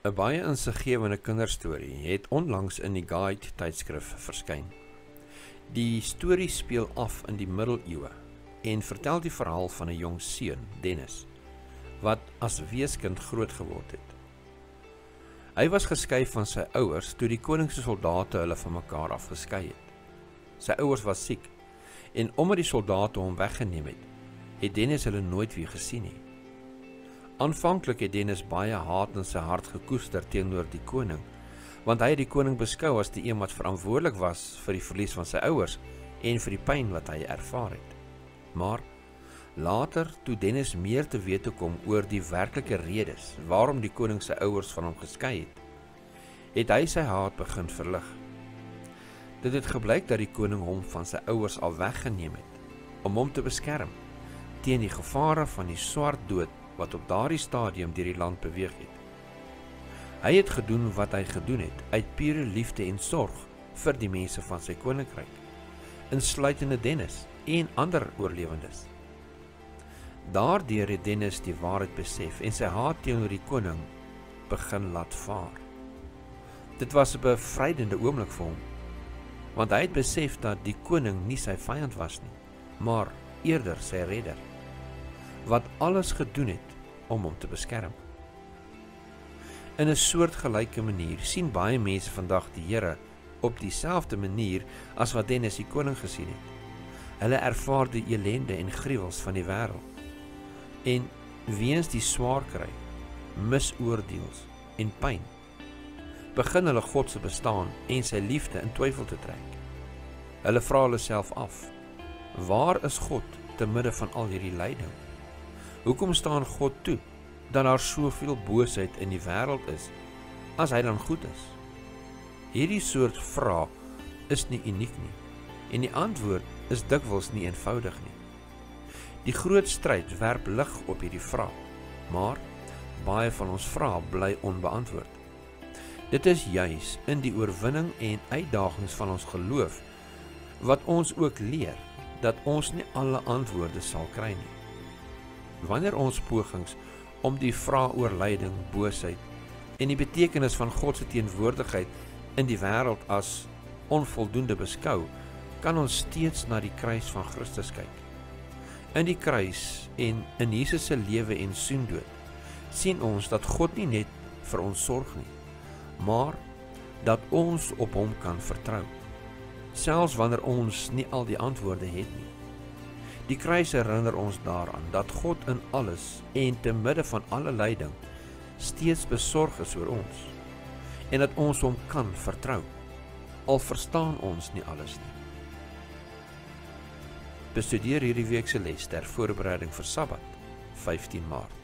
'n baie insiggewende kinderstorie het onlangs in die Guide tydskrif verskyn. Die storie speel af in die middeleeue en vertel die verhaal van 'n jong seun, Dennis, wat as weeskind groot geword het. Hy was geskei van sy ouers toe die koning se soldate hulle van mekaar afgeskei het. Sy ouers was siek en omdat die soldate hom weggeneem het Dennis hulle nooit weer gesien nie. Aanvanklik het Dennis baie haat in sy hart gekoester teenoor die koning, want hy het die koning beskou as die een wat verantwoordelik was vir die verlies van sy ouers en vir die pyn wat hy ervaar het. Maar later, toe Dennis meer te wete kom oor die werklike redes waarom die koning sy ouers van hom geskei het hy sy haat begin verlig. Dit het gebleik dat die koning hom van sy ouers al weggeneem het om hom te beskerm teen die gevare van die swart dood wat op daardie stadium deur die land beweeg het. Hy het gedoen wat hy gedoen het uit pure liefde en sorg vir die mense van sy koninkryk, insluitende Dennis en ander oorlewendes. Daardeur het Dennis die waarheid besef en sy haat teenoor die koning begin laat vaar. Dit was 'n bevrydende oomblik vir hom, want hy het besef dat die koning nie sy vyand was nie, maar eerder sy redder, wat alles gedoen het om hom te beskerm. In 'n soortgelyke manier sien baie mense vandag die Here op dieselfde manier as wat Dennis die koning gesien het. Hulle ervaar die elende en gruwels van die wêreld en weens die swaar kry, misoordeels en pyn, begin hulle God se bestaan en sy liefde in twyfel te trek. Hulle vra hulle self af, waar is God te midde van al hierdie lyding? Hoekom staan God toe dat daar soveel boosheid in die wêreld is, as hy dan goed is? Hierdie soort vrae is nie uniek nie, en die antwoord is dikwels nie eenvoudig nie. Die groot stryd werp lig op hierdie vraag, maar baie van ons vrae bly onbeantwoord. Dit is juis in die oorwinning en uitdagings van ons geloof wat ons ook leer dat ons nie alle antwoorde sal kry nie. Wanneer ons pogings om die vraag oor lyding, boosheid en die betekenis van God se teenwoordigheid in die wêreld as onvoldoende beskou, kan ons steeds na die kruis van Christus kyk. In die kruis en in Jesus se lewe en soendood sien ons dat God nie net vir ons sorg nie, maar dat ons op hom kan vertrou, selfs wanneer ons nie al die antwoorde het nie. Die kruis herinner ons daaraan dat God in alles en te midde van alle lyding steeds besorg is oor ons en dat ons hom kan vertrou, al verstaan ons nie alles nie. Bestudeer hierdie week se les ter voorbereiding vir Sabbat, 15 Maart.